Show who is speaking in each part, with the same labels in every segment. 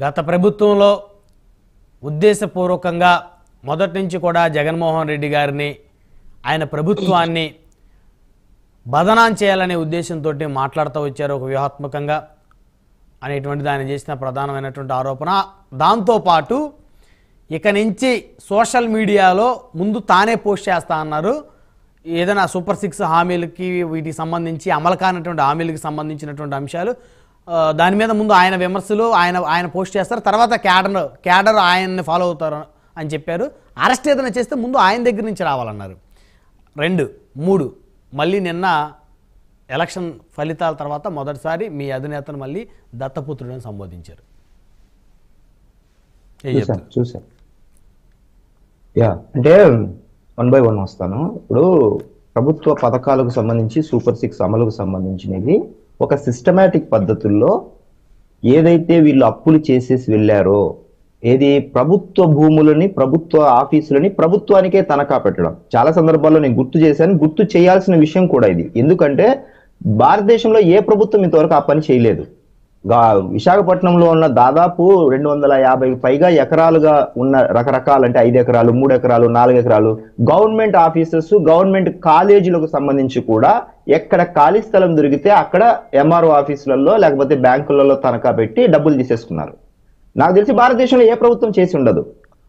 Speaker 1: గత ప్రభుత్వంలో ఉద్దేశపూర్వకంగా మొదటి నుంచి కూడా జగన్మోహన్ రెడ్డి గారిని ఆయన ప్రభుత్వాన్ని బదనాం చేయాలనే ఉద్దేశంతో మాట్లాడుతూ వచ్చారు ఒక వ్యూహాత్మకంగా అనేటువంటిది ఆయన చేసిన ప్రధానమైనటువంటి ఆరోపణ. దాంతోపాటు ఇక నుంచి సోషల్ మీడియాలో ముందు తానే పోస్ట్ చేస్తా అన్నారు. ఏదైనా సూపర్ 6 హామీలకి వీటికి సంబంధించి అమలు కానటువంటి హామీలకి సంబంధించినటువంటి అంశాలు దాని మీద ముందు ఆయన విమర్శలు ఆయన పోస్ట్ చేస్తారు, తర్వాత క్యాడర్ ఆయన్ని ఫాలో అవుతారు అని చెప్పారు. అరెస్ట్ ఏదైనా చేస్తే ముందు ఆయన దగ్గర నుంచి రావాలన్నారు. 2, 3 మళ్ళీ నిన్న ఎలక్షన్ ఫలితాల తర్వాత మొదటిసారి మీ అధినేతను మళ్ళీ దత్తపుత్రుడని సంబోధించారు.
Speaker 2: చూసా అంటే 1 by 1 వస్తాను. ఇప్పుడు ప్రభుత్వ పథకాలకు సంబంధించి సూపర్ 6 అమలుకు సంబంధించినవి ఒక సిస్టమేటిక్ పద్ధతుల్లో ఏదైతే వీళ్ళు అప్పులు చేసేసి వెళ్ళారో, ఏది ప్రభుత్వ భూములని ప్రభుత్వ ఆఫీసులని ప్రభుత్వానికే తనఖా పెట్టడం చాలా సందర్భాల్లో నేను గుర్తు చేశాను. గుర్తు చేయాల్సిన విషయం కూడా ఇది. ఎందుకంటే భారతదేశంలో ఏ ప్రభుత్వం ఇంతవరకు ఆ పని చేయలేదు. విశాఖపట్నంలో ఉన్న దాదాపు 250 పైగా ఎకరాలుగా ఉన్న రకరకాల అంటే 5 ఎకరాలు 3 ఎకరాలు 4 ఎకరాలు గవర్నమెంట్ ఆఫీసెస్ గవర్నమెంట్ కాలేజీలకు సంబంధించి కూడా ఎక్కడ ఖాళీ స్థలం దొరికితే అక్కడ ఎంఆర్ఓ ఆఫీసులలో లేకపోతే బ్యాంకులలో తనఖా పెట్టి డబ్బులు తీసేసుకున్నారు. నాకు తెలిసి భారతదేశంలో ఏ ప్రభుత్వం చేసి ఉండదు.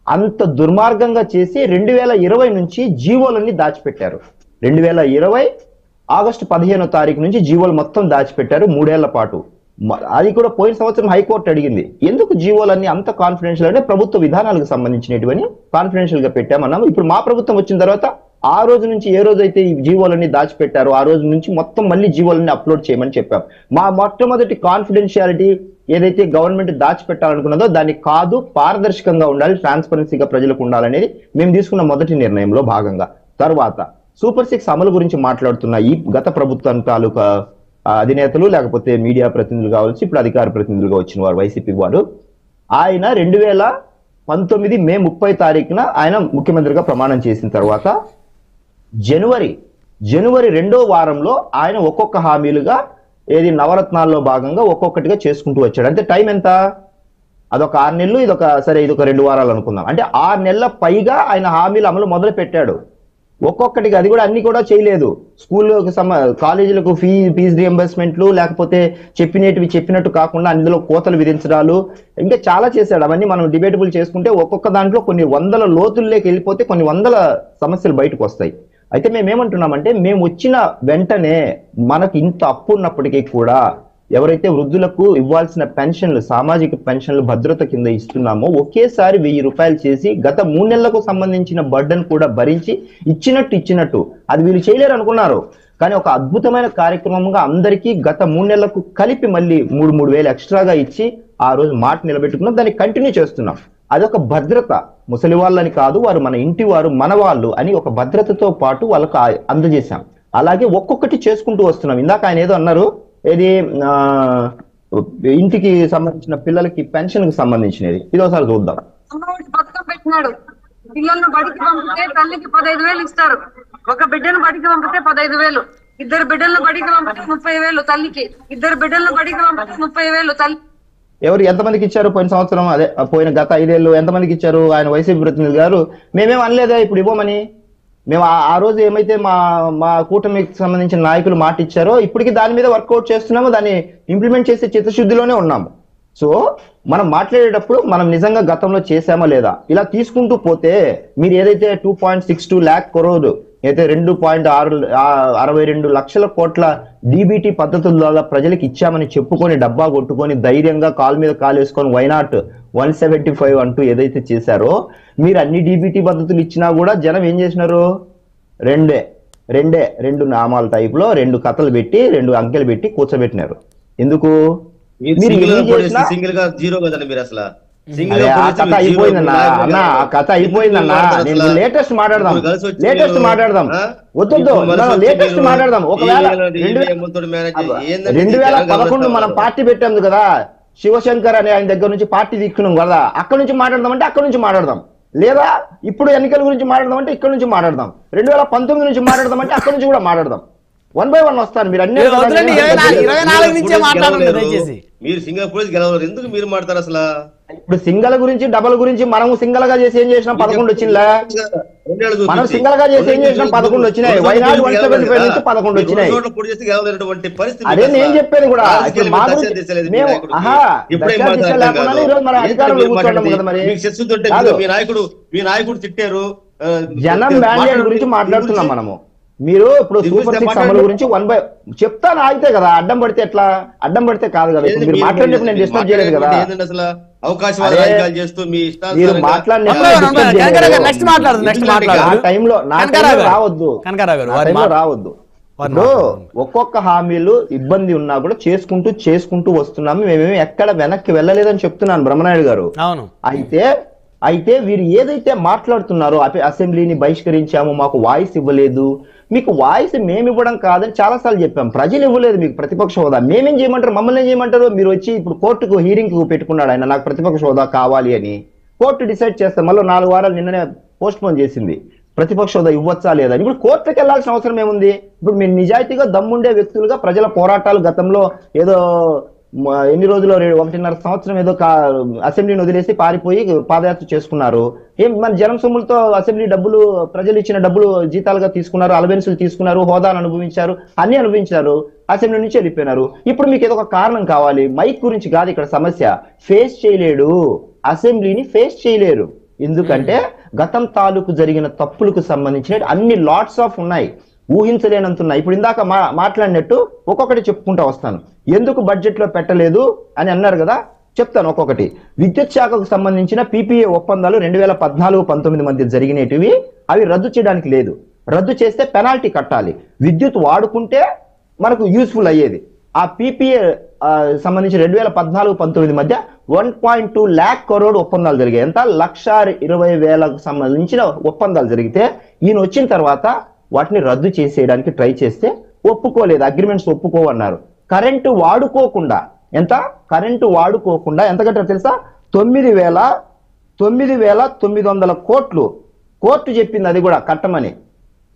Speaker 2: అంత దుర్మార్గంగా చేసి 2020 నుంచి జీవోలన్నీ దాచిపెట్టారు. 2020 ఆగస్టు 15వ తారీఖు నుంచి జీవోలు మొత్తం దాచిపెట్టారు 3 ఏళ్ల పాటు. అది కూడా పోయిన సంవత్సరం హైకోర్టు అడిగింది, ఎందుకు జీవోలన్నీ అంత కాన్ఫిడెన్షియల్ అంటే ప్రభుత్వ విధానాలకు సంబంధించినటువంటి కాన్ఫిడెన్షియల్ గా పెట్టామన్నాము. ఇప్పుడు మా ప్రభుత్వం వచ్చిన తర్వాత ఆ రోజు నుంచి ఏ రోజైతే ఈ జీవోలన్నీ దాచిపెట్టారో ఆ రోజు నుంచి మొత్తం మళ్ళీ జీవోలన్నీ అప్లోడ్ చేయమని చెప్పాం. మా మొట్టమొదటి కాన్ఫిడెన్షియాలిటీ ఏదైతే గవర్నమెంట్ దాచిపెట్టాలనుకున్నదో దాన్ని కాదు, పారదర్శకంగా ఉండాలి, ట్రాన్స్పరెన్సీగా ప్రజలకు ఉండాలనేది మేము తీసుకున్న మొదటి నిర్ణయంలో భాగంగా. తర్వాత సూపర్ 6 అమలు గురించి మాట్లాడుతున్న ఈ గత ప్రభుత్వం తాలూకా అధినేతలు లేకపోతే మీడియా ప్రతినిధులు కావచ్చు, ఇప్పుడు అధికార ప్రతినిధులుగా వచ్చిన వారు వైసీపీ వారు, ఆయన 2019 మే 30 తారీఖున ఆయన ముఖ్యమంత్రిగా ప్రమాణం చేసిన తర్వాత జనవరి 2వ వారంలో ఆయన ఒక్కొక్క హామీలుగా ఏది నవరత్నాల్లో భాగంగా ఒక్కొక్కటిగా చేసుకుంటూ వచ్చాడు. అంటే టైం ఎంత? అదొక 6 నెలలు, ఇదొక 2 వారాలు అనుకుందాం. అంటే 6 నెలల పైగా ఆయన హామీలు అమలు మొదలు పెట్టాడు. ఒక్కొక్కటిగా అది కూడా అన్ని కూడా చేయలేదు. స్కూళ్ళకు కాలేజీలకు ఫీజు రియంబర్స్మెంట్లు లేకపోతే చెప్పినట్టు కాకుండా అందులో కోతలు విధించడాలు ఇంకా చాలా చేశాడు. అవన్నీ మనం డిబేటబుల్ చేసుకుంటే ఒక్కొక్క దాంట్లో కొన్ని వందల లోతుల్లోకి వెళ్ళిపోతే కొన్ని వందల సమస్యలు బయటకు వస్తాయి. అయితే మేమేమంటున్నామంటే మేము వచ్చిన వెంటనే మనకు ఇంత అప్పు ఉన్నప్పటికీ కూడా ఎవరైతే వృద్ధులకు ఇవ్వాల్సిన పెన్షన్లు సామాజిక పెన్షన్లు భద్రత కింద ఇస్తున్నామో ఒకేసారి 1000 రూపాయలు చేసి గత 3 నెలలకు సంబంధించిన బర్డన్ కూడా భరించి ఇచ్చినట్టు అది వీళ్ళు చేయలేరు అనుకున్నారు. కానీ ఒక అద్భుతమైన కార్యక్రమంగా అందరికీ గత 3 నెలలకు కలిపి మళ్ళీ 3,000 ఎక్స్ట్రాగా ఇచ్చి ఆ రోజు మాట నిలబెట్టుకున్నాం. దాన్ని కంటిన్యూ చేస్తున్నాం. అదొక భద్రత. ముసలి వాళ్ళని కాదు, వారు మన ఇంటి వారు, మన వాళ్ళు అని ఒక భద్రతతో పాటు వాళ్ళకు అందజేశాం. అలాగే ఒక్కొక్కటి చేసుకుంటూ వస్తున్నాం. ఇందాక ఆయన ఏదో అన్నారు, ఏది ఇంటికి సంబంధించిన పిల్లలకి పెన్షన్ కి సంబంధించినది, ఇది ఒకసారి చూద్దాం.
Speaker 3: పథకం పెట్టినాడు. పిల్లలను బడికి పంపితే తల్లికి 15,000 ఇస్తారు. ఒక బిడ్డను బడికి పంపితే 15,000, 2 బిడ్డలను బడికి పంపితే 30,000 తల్లికి, 2 బిడ్డలను బడికి పంపితే 30,000 తల్లి.
Speaker 2: ఎవరు ఎంతమందికి ఇచ్చారు పోయిన సంవత్సరం? అదే పోయిన గత 5 ఏళ్ళు ఎంతమందికి ఇచ్చారు? ఆయన వైసీపీ ప్రతినిధి గారు మేమేం అనలేదా ఇప్పుడు ఇవ్వమని. మేము ఆ రోజు ఏమైతే మా కూటమికి సంబంధించిన నాయకులు మాట ఇచ్చారో ఇప్పటికీ దాని మీద వర్కౌట్ చేస్తున్నాము, దాన్ని ఇంప్లిమెంట్ చేసే చిత్తశుద్ధిలోనే ఉన్నాము. సో మనం మాట్లాడేటప్పుడు మనం నిజంగా గతంలో చేశామా లేదా ఇలా తీసుకుంటూ పోతే మీరు ఏదైతే 2.62 lakh crore అయితే 2.62 లక్షల కోట్ల డీబీటీ పద్ధతుల ద్వారా ప్రజలకు ఇచ్చామని చెప్పుకొని డబ్బా కొట్టుకొని ధైర్యంగా కాలు మీద కాలు వేసుకొని వైనాట్ 175 అంటూ ఏదైతే చేశారో, మీరు అన్ని డీబీటీ పద్ధతులు ఇచ్చినా కూడా జనం ఏం చేసినారు? రెండు నామాల టైప్ లో 2 కథలు పెట్టి 2 అంకెలు పెట్టి కూర్చోబెట్టినారు. ఎందుకు?
Speaker 4: సింగిల్ గా జీరో కదండి మీరు అసలు.
Speaker 2: కథ అయిపోయిందన్నా అన్న, ఆ కథ అయిపోయిందన్నా. నేను లేటెస్ట్ మాట్లాడదాం వద్దు లేటెస్ట్ మాట్లాడదాం. ఒకవేళ 2011 మనం పార్టీ పెట్టాము కదా, శివశంకర్ అనే ఆయన దగ్గర నుంచి పార్టీ తీసుకున్నాం కదా, అక్కడ నుంచి మాట్లాడదాం అంటే అక్కడ నుంచి మాట్లాడదాం, లేదా ఇప్పుడు ఎన్నికల గురించి మాట్లాడదాం అంటే ఇక్కడ నుంచి మాట్లాడదాం, 2019 నుంచి మాట్లాడదాం అంటే అక్కడ నుంచి కూడా మాట్లాడదాం. 1 by 1 వస్తాను. మీరు అన్ని
Speaker 1: 24 నుంచే మాట్లాడండి దయచేసి.
Speaker 4: మీరు సింగపూర్ గెలవరు, ఎందుకు మీరు మాట్లాడతారు అసలు?
Speaker 2: ఇప్పుడు సింగల్ గురించి డబల్ గురించి మనం సింగల్ గా చేసి ఏం చేసినాం 11 వచ్చిందా? మనం సింగల్ గా చేసి ఏం చేసినాం 11 వచ్చినాయి. వైనాడు 175 నుంచి 11 వచ్చినాయి. అదే నేను చెప్పేది కూడా. ఇప్పుడు మా గురించి మేము ఈరోజు మన అధికారంలో కూర్చోండి కదా. మరి
Speaker 4: మీ నాయకుడు తిట్టారు,
Speaker 2: జనం మ్యాండేట్ గురించి మాట్లాడుతున్నాం మనము. మీరు ఇప్పుడు సూపర్ 6 అమలు గురించి చెప్తాను ఆగితే కదా. అడ్డం పడితే ఎట్లా? అడ్డం పడితే కాదు కదా. మీరు మాట్లాడినప్పుడు నేను డిస్టర్బ్ చేయలేదు కదా. మీరు రావద్దు. ఇప్పుడు ఒక్కొక్క హామీలు ఇబ్బంది ఉన్నా కూడా చేసుకుంటూ వస్తున్నాము. మేమేమి ఎక్కడ వెనక్కి వెళ్ళలేదని చెప్తున్నాను బ్రహ్మనాయుడు గారు. అయితే వీరు ఏదైతే మాట్లాడుతున్నారో అసెంబ్లీని బహిష్కరించాము, మాకు వాయిస్ ఇవ్వలేదు. మీకు వాయిస్ మేము ఇవ్వడం కాదని చాలా సార్లు చెప్పాం. ప్రజలు ఇవ్వలేదు మీకు ప్రతిపక్ష హోదా. మేమేం చేయమంటారు? మమ్మల్ని ఏం చేయమంటారు? మీరు వచ్చి ఇప్పుడు కోర్టుకు హీరింగ్ పెట్టుకున్నాడు ఆయన, నాకు ప్రతిపక్ష హోదా కావాలి అని. కోర్టు డిసైడ్ చేస్తే మళ్ళీ 4 వారాలు నిన్ననే పోస్ట్ పోన్ చేసింది ప్రతిపక్ష హోదా ఇవ్వచ్చా లేదా. ఇప్పుడు కోర్టుకి వెళ్లాల్సిన అవసరం ఏముంది? ఇప్పుడు మీరు నిజాయితీగా దమ్ముండే వ్యక్తులుగా ప్రజల పోరాటాలు గతంలో ఏదో ఎన్ని రోజులు 1.5 సంవత్సరం ఏదో అసెంబ్లీని వదిలేసి పారిపోయి పాదయాత్ర చేసుకున్నారు. మన జనం సొమ్ములతో అసెంబ్లీ డబ్బులు, ప్రజలు ఇచ్చిన డబ్బులు జీతాలుగా తీసుకున్నారు, అలవెన్సులు తీసుకున్నారు, హోదాను అనుభవించారు, అన్ని అనుభవించారు, అసెంబ్లీ నుంచి వెళ్ళిపోయినారు. ఇప్పుడు మీకు ఏదో ఒక కారణం కావాలి. మైక్ గురించి కాదు ఇక్కడ సమస్య. ఫేస్ చేయలేడు, అసెంబ్లీని ఫేస్ చేయలేరు. ఎందుకంటే గతం తాలూకు జరిగిన తప్పులకు సంబంధించిన అన్ని లాట్స్ ఆఫ్ ఉన్నాయి, ఊహించలేనంతున్నాయి. ఇప్పుడు ఇందాక మాట్లాడినట్టు ఒక్కొక్కటి చెప్పుకుంటా వస్తాను. ఎందుకు బడ్జెట్ లో పెట్టలేదు అని అన్నారు కదా, చెప్తాను ఒక్కొక్కటి. విద్యుత్ శాఖకు సంబంధించిన PPA ఒప్పందాలు 2014-19 మధ్య జరిగినవి, అవి రద్దు చేయడానికి లేదు. రద్దు చేస్తే పెనాల్టీ కట్టాలి. విద్యుత్ వాడుకుంటే మనకు యూస్ఫుల్ అయ్యేది. ఆ PPA సంబంధించి 2014-19 మధ్య 1.2 lakh crore ఒప్పందాలు జరిగాయి. ఎంత? 1,20,000కు సంబంధించిన ఒప్పందాలు జరిగితే ఈయన వచ్చిన తర్వాత వాటిని రద్దు చేసేయడానికి ట్రై చేస్తే ఒప్పుకోలేదు, అగ్రిమెంట్స్ ఒప్పుకోవన్నారు. కరెంటు వాడుకోకుండా ఎంత కట్టారు తెలుసా? 9,900 కోట్లు కోర్టు చెప్పింది. అది కూడా కట్టమని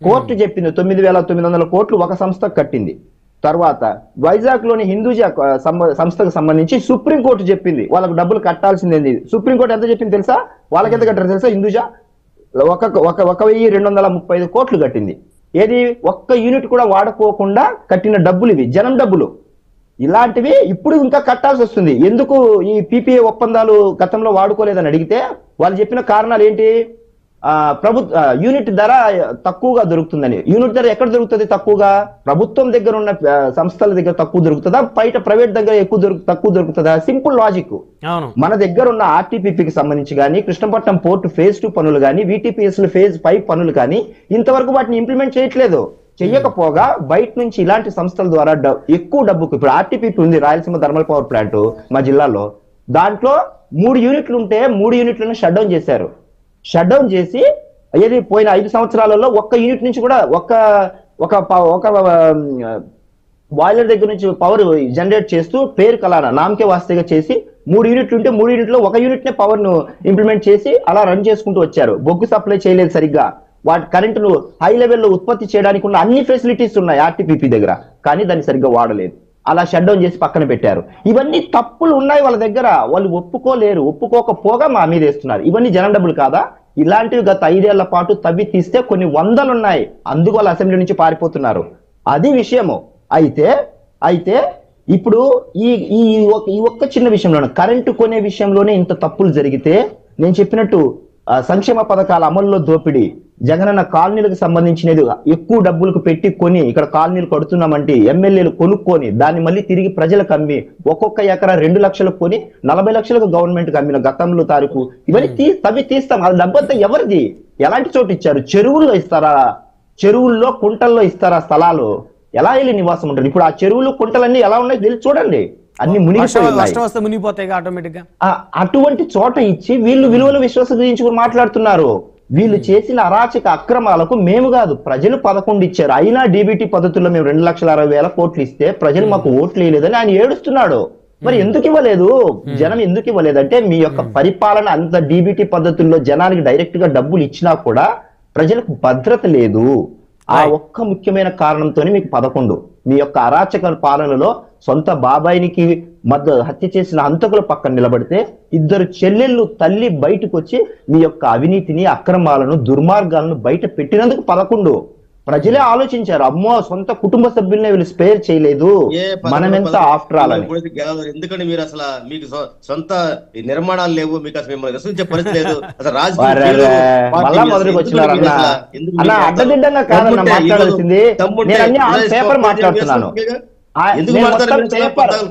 Speaker 2: కోర్టు చెప్పింది. 9,900 కోట్లు ఒక సంస్థకు కట్టింది. తర్వాత వైజాగ్ లోని హిందూజా సంస్థకు సంబంధించి సుప్రీంకోర్టు చెప్పింది వాళ్ళకు డబ్బులు కట్టాల్సిందేంది. సుప్రీంకోర్టు ఎంత చెప్పింది తెలుసా? వాళ్ళకి ఎంత కట్టారు తెలుసా? హిందూజా 1,135 కోట్లు కట్టింది. ఏది? ఒక్క యూనిట్ కూడా వాడుకోకుండా కట్టిన డబ్బులు ఇవి, జనం డబ్బులు. ఇలాంటివి ఇప్పుడు ఇంకా కట్టాల్సి వస్తుంది. ఎందుకు ఈ PPA ఒప్పందాలు గతంలో వాడుకోలేదని అడిగితే వాళ్ళు చెప్పిన కారణాలు ఏంటి? యూనిట్ ధర తక్కువగా దొరుకుతుందని. యూనిట్ ధర ఎక్కడ దొరుకుతుంది తక్కువగా? ప్రభుత్వం దగ్గర ఉన్న సంస్థల దగ్గర తక్కువ దొరుకుతుందా? బయట ప్రైవేట్ దగ్గర తక్కువ దొరుకుతుందా? Simple logic. మన దగ్గర ఉన్న RTPPకి సంబంధించి కానీ, కృష్ణపట్నం పోర్టు phase 2 పనులు కానీ, VTPS phase 5 పనులు కానీ ఇంతవరకు వాటిని ఇంప్లిమెంట్ చేయట్లేదు. చెయ్యకపోగా బయట నుంచి ఇలాంటి సంస్థల ద్వారా ఎక్కువ డబ్బుకు, ఇప్పుడు RTPP ఉంది, రాయలసీమ థర్మల్ పవర్ ప్లాంట్ మా జిల్లాలో, దాంట్లో 3 యూనిట్లు ఉంటే 3 యూనిట్లను షట్ డౌన్ చేశారు. షట్ డౌన్ చేసి ఏది పోయిన 5 సంవత్సరాలలో ఒక్క యూనిట్ నుంచి కూడా ఒక బాయిలర్ దగ్గర నుంచి పవర్ జనరేట్ చేస్తూ పేరు కలానా నామకే వాస్తేగా చేసి 3 యూనిట్లు ఉంటే 3 యూనిట్లో 1 యూనిట్ నే పవర్ ను ఇంప్లిమెంట్ చేసి అలా రన్ చేసుకుంటూ వచ్చారు. బొగ్గు సప్లై చేయలేదు సరిగ్గా. వాటి కరెంటును హై లెవెల్లో ఉత్పత్తి చేయడానికి ఉన్న అన్ని ఫెసిలిటీస్ ఉన్నాయి RTPP దగ్గర, కానీ దాన్ని సరిగ్గా వాడలేదు. అలా షట్ డౌన్ చేసి పక్కన పెట్టారు. ఇవన్నీ తప్పులు ఉన్నాయి వాళ్ళ దగ్గర, వాళ్ళు ఒప్పుకోలేరు. ఒప్పుకోకపోగా మా మీద వేస్తున్నారు. ఇవన్నీ జనం డబ్బులు కాదా? ఇలాంటివి గత 5 ఏళ్ల పాటు తవ్వి తీస్తే కొన్ని వందలు ఉన్నాయి. అందుకు వాళ్ళు అసెంబ్లీ నుంచి పారిపోతున్నారు. అది విషయము. అయితే ఇప్పుడు ఈ ఒక్క చిన్న విషయంలోనే, కరెంటు కొనే విషయంలోనే ఇంత తప్పులు జరిగితే, నేను చెప్పినట్టు సంక్షేమ పథకాల అమల్లో దోపిడీ, జగనన్న కాలనీలకు సంబంధించినది ఎక్కువ డబ్బులకు పెట్టి కొని ఇక్కడ కాలనీలు కడుతున్నామంటే ఎమ్మెల్యేలు కొనుక్కొని దాన్ని మళ్ళీ తిరిగి ప్రజలకు అమ్మి ఒక్కొక్క ఎకరా 2 లక్షలకు కొని 40 లక్షలకు గవర్నమెంట్ కి అమ్మిన గతంలో తారీఖు ఇవన్నీ తవ్వి తీస్తాం. అది డబ్బంతా ఎవరిది? ఎలాంటి చోటు ఇచ్చారు? చెరువుల్లో ఇస్తారా? చెరువుల్లో కుంటల్లో ఇస్తారా స్థలాలు? ఎలా వెళ్ళి నివాసం ఉంటారు? ఇప్పుడు ఆ చెరువులు కుంటలన్నీ ఎలా ఉన్నాయి వెళ్ళి చూడండి, అన్ని
Speaker 1: మునిగిపోతాయి ఆటోమేటిక్ గా.
Speaker 2: అటువంటి చోట ఇచ్చి వీళ్ళు విలువల విశ్వాసం గురించి మాట్లాడుతున్నారు. వీళ్ళు చేసిన అరాచక అక్రమాలకు మేము కాదు, ప్రజలు 11 ఇచ్చారు. అయినా DBT పద్ధతుల్లో మేము 2,60,000 కోట్లు ఇస్తే ప్రజలు మాకు ఓట్లు వేయలేదని ఆయన ఏడుస్తున్నాడు. మరి ఎందుకు ఇవ్వలేదు? జనం ఎందుకు ఇవ్వలేదు అంటే మీ యొక్క పరిపాలన అంత DBT పద్ధతుల్లో జనానికి డైరెక్ట్ గా డబ్బులు ఇచ్చినా కూడా ప్రజలకు భద్రత లేదు. ఆ ఒక్క ముఖ్యమైన కారణంతోనే మీకు 11. మీ యొక్క అరాచక పాలనలో సొంత బాబాయినికి హత్య చేసిన హంతకుల పక్కన నిలబడితే ఇద్దరు చెల్లెళ్ళు తల్లి బయటకు వచ్చి మీ యొక్క అవినీతిని, అక్రమాలను, దుర్మార్గాలను బయట పెట్టినందుకు 11 ప్రజలే ఆలోచించారు. అమ్మో, సొంత కుటుంబ సభ్యుల్ని వీళ్ళు స్పేర్ చేయలేదు, మనమెంత ఆఫ్టర్ ఆల్ అని.
Speaker 4: ఎందుకంటే మీరు అసలు మీకు సొంత నిర్మాణాలు లేవు, మీకు అసలు మిమ్మల్ని విశ్వసించే పరిస్థితి లేదు. అసలు రాజకీయాలు
Speaker 2: మళ్ళా మొదలుకు వచ్చినారు అన్న అడ్డదిడ్డంగా కాదన్న మాట్లాడాల్సింది. నేను అన్ని పేపర్ మాట్లాడుతున్నాను,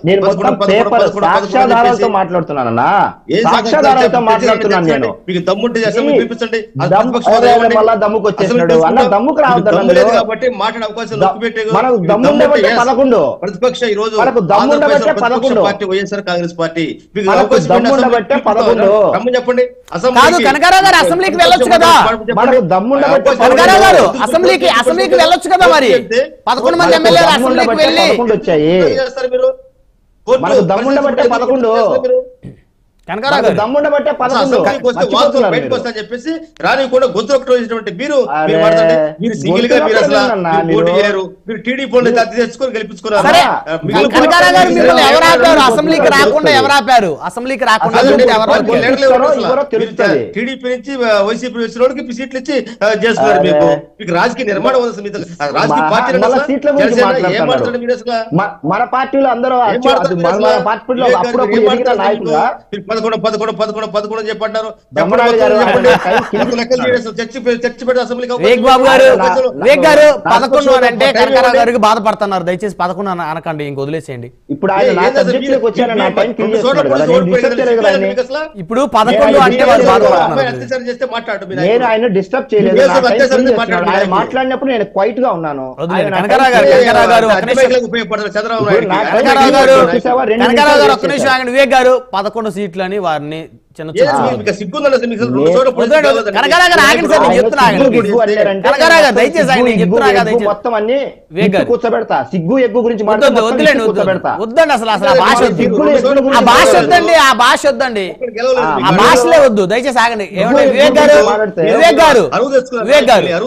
Speaker 2: నేను మొత్తం పేపర్ సాక్ష్యాధారాలతో మాట్లాడుతున్నానన్నా, సాక్ష్యాధారాలతో మాట్లాడుతున్నాను నేను.
Speaker 4: మీకు దమ్ముంటే
Speaker 2: మళ్ళా దమ్ముకు వచ్చేసినాడు అన్న. దమ్ముకు రావద్దు
Speaker 4: కాబట్టి మాట్లాడే అవకాశం
Speaker 2: మనకు దమ్ముండబట్టే 11,
Speaker 4: ప్రతిపక్ష ఈ రోజు
Speaker 2: మనకు దమ్ముండబట్టే 11
Speaker 4: పార్టీ వైఎస్ఆర్ కాంగ్రెస్ పార్టీ
Speaker 2: దమ్ముండబట్టే 11
Speaker 4: చెప్పండి.
Speaker 1: కనకారావు గారు అసెంబ్లీకి వెళ్ళొచ్చు కదా,
Speaker 2: మనకు దమ్ముండబట్టే
Speaker 1: కనకారావు గారు అసెంబ్లీకి వెళ్ళొచ్చు కదా, మరి 11 మంది ఎమ్మెల్యేలు అసెంబ్లీకి వెళ్ళి
Speaker 2: వచ్చాయి. మనకు దమ్ముండబట్టే 11, దమ్ముండబట్టే 11
Speaker 4: చెప్పేసి రాని కూడా గొంతు ఒకటి మీరు సింగిల్ గా మీరు అసలు మీరు టీడీపీ తెచ్చుకొని గెలిపించుకున్నారు.
Speaker 1: అసెంబ్లీకి రాకుండా ఎవరు ఆపారు? అసెంబ్లీకి రాకుండా
Speaker 4: టీడీపీ నుంచి వైసీపీ వచ్చిన వాళ్ళకి సీట్లు ఇచ్చి చేస్తున్నారు. మీకు రాజకీయ నిర్మాణం ఉంది, రాజకీయ పార్టీ
Speaker 2: మన పార్టీలో అందరూ
Speaker 4: 11 చెప్పంటారు.
Speaker 1: వివేక్ బాబు గారు 11 అని అంటే కనకారావు గారికి బాధపడుతున్నారు. దయచేసి 11 అనకండి, ఇంక వదిలేసేయండి.
Speaker 2: ఇప్పుడు
Speaker 1: ఇప్పుడు 11 అంటే వారు బాధపడుతున్నారు.
Speaker 2: నేను ఆయన డిస్టర్బ్ చేయలేదు, ఆయన మాట్లాడినప్పుడు నేను క్వైట్ గా ఉన్నాను.
Speaker 1: కనకారావు గారు ఒక్క నిమిషం ఆగండి. వివేక్ గారు 11 సీట్లు అని వారిని చిన్న
Speaker 2: మొత్తం అన్ని కూర్చోబెడతా. సిగ్గు ఎగ్గు గురించి
Speaker 1: వద్దండి, అసలు ఆ భాష వద్దండి, ఆ భాష వద్దండి, ఆ భాషలే వద్దు, దయచేసి ఆగండి. ఏమంటే వివేక్ గారు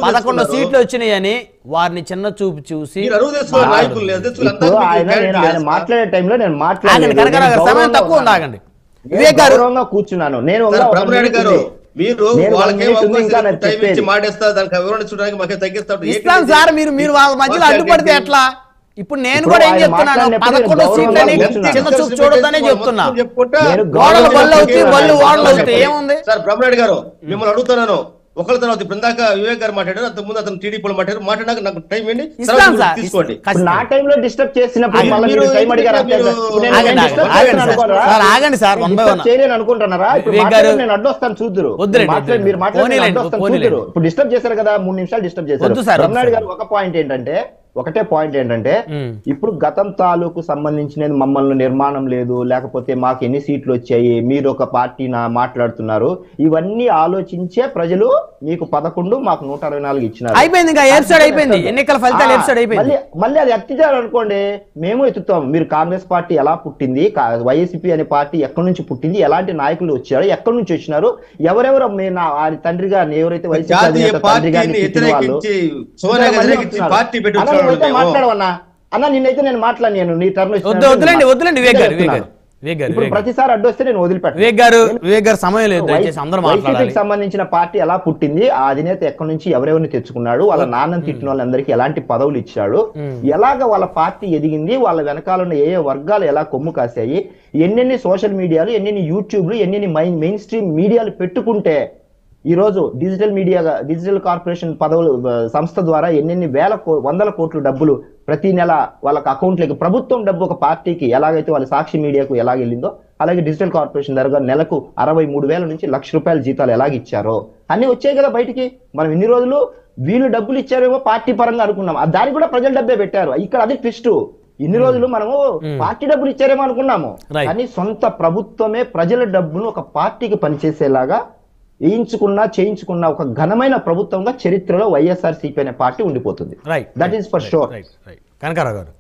Speaker 1: 11 సీట్లు వచ్చినాయి అని వారిని చిన్న చూపు చూసి
Speaker 2: ఆయన మాట్లాడే టైంలో నేను
Speaker 1: మాట్లాడండి. కనకారావు గారు సమయం తక్కువ ఉంది, ఆగండి. వివేక్ గారు
Speaker 2: కూర్చున్నాను నేను.
Speaker 4: మీరు
Speaker 1: ఇస్తాను సార్, మీరు వాళ్ళ మధ్యలో అడ్డుపడితే ఎట్లా? ఇప్పుడు నేను కూడా ఏం చెప్తున్నాను, 11 సీట్లని చిన్న చూపు చూడొద్దనే చెప్తున్నా. గోడలు బళ్ళు అవుతాయి, బళ్ళు ఓడలు అవుతాయి, ఏముంది
Speaker 4: సార్? బ్రహ్మనాయుడు గారు మిమ్మల్ని అడుగుతున్నాను. ఒకళ్ళ తర్వాత ఇప్పుడు ఇందాక వివేక్ గారు మాట్లాడారు, అంతకు ముందు అతను టీడీపీలో మాట్లాడాక నాకు టైం ఏంటి తీసుకోండి.
Speaker 2: నా టైంలో డిస్టర్బ్ చేసినప్పుడు చేయలేను అనుకుంటున్నారా? నేను అడ్డొస్తాను చూద్దరు, మీరు మాట్లాడారు. ఇప్పుడు డిస్టర్బ్ చేశారు కదా, 3 నిమిషాలు డిస్టర్బ్ చేశారు. బ్రహ్మనాయుడు గారు ఒకటే పాయింట్ ఏంటంటే ఇప్పుడు గతం తాలూకు సంబంధించినది మమ్మల్ని నిర్మాణం లేదు, లేకపోతే మాకు ఎన్ని సీట్లు వచ్చాయి, మీరు ఒక పార్టీ మాట్లాడుతున్నారు, ఇవన్నీ ఆలోచించే ప్రజలు మీకు 11 మాకు 164 ఇచ్చినారు.
Speaker 1: అయిపోయింది, ఎన్నికల ఫలితాలు అయిపోయింది.
Speaker 2: మళ్ళీ అది ఎత్తిచారు అనుకోండి, మేము ఎత్తుతాం. మీరు కాంగ్రెస్ పార్టీ ఎలా పుట్టింది, వైఎస్పీ అనే పార్టీ ఎక్కడి నుంచి పుట్టింది, ఎలాంటి నాయకులు వచ్చారు, ఎక్కడి నుంచి వచ్చినారు, ఎవరెవరు తండ్రి గారిని ఎవరైతే వైసీపీ మాట్లాడవన్నా అన్న, నిన్నైతే నేను మాట్లాడినాను, నీ టర్మ్ ఇప్పుడు ప్రతిసారి అడ్డొస్తే నేను వదిలిపెట్టాను. సంబంధించిన పార్టీ ఎలా పుట్టింది, ఆ అధినేత ఎక్కడి నుంచి ఎవరెవరిని తెచ్చుకున్నాడు, వాళ్ళ నాన్నని తిట్టిన వాళ్ళందరికీ ఎలాంటి పదవులు ఇచ్చాడు, ఎలాగ వాళ్ళ పార్టీ ఎదిగింది, వాళ్ళ వెనకాల ఉన్న ఏ వర్గాలు ఎలా కొమ్ము కాశాయి, ఎన్నెన్ని సోషల్ మీడియాలు, ఎన్నెన్ని యూట్యూబ్లు, ఎన్నెన్ని మెయిన్ స్ట్రీమ్ మీడియాలు పెట్టుకుంటే ఈరోజు డిజిటల్ కార్పొరేషన్ సంస్థ ద్వారా ఎన్నెన్ని వందల కోట్ల డబ్బులు ప్రతి నెల వాళ్ళకి అకౌంట్లకి ప్రభుత్వం డబ్బు ఒక పార్టీకి ఎలాగైతే వాళ్ళ సాక్షి మీడియాకు ఎలాగ వెళ్ళిందో, అలాగే డిజిటల్ కార్పొరేషన్ ద్వారా నెలకు 63,000 నుంచి ₹1,00,000 జీతాలు ఎలాగిచ్చారో అన్ని వచ్చాయి కదా బయటికి. మనం ఇన్ని రోజులు వీళ్ళు డబ్బులు ఇచ్చారేమో పార్టీ పరంగా అనుకున్నాం, దానికి కూడా ప్రజల డబ్బే పెట్టారు. ఇక్కడ అది ట్విస్ట్. ఇన్ని రోజులు మనము పార్టీ డబ్బులు ఇచ్చారేమో అనుకున్నాము, కానీ సొంత ప్రభుత్వమే ప్రజల డబ్బును ఒక పార్టీకి పనిచేసేలాగా చేయించుకున్న ఒక ఘనమైన ప్రభుత్వంగా చరిత్రలో వైఎస్ఆర్సీపీ అనే పార్టీ ఉండిపోతుంది. That is for sure.
Speaker 1: Kanakarao గారు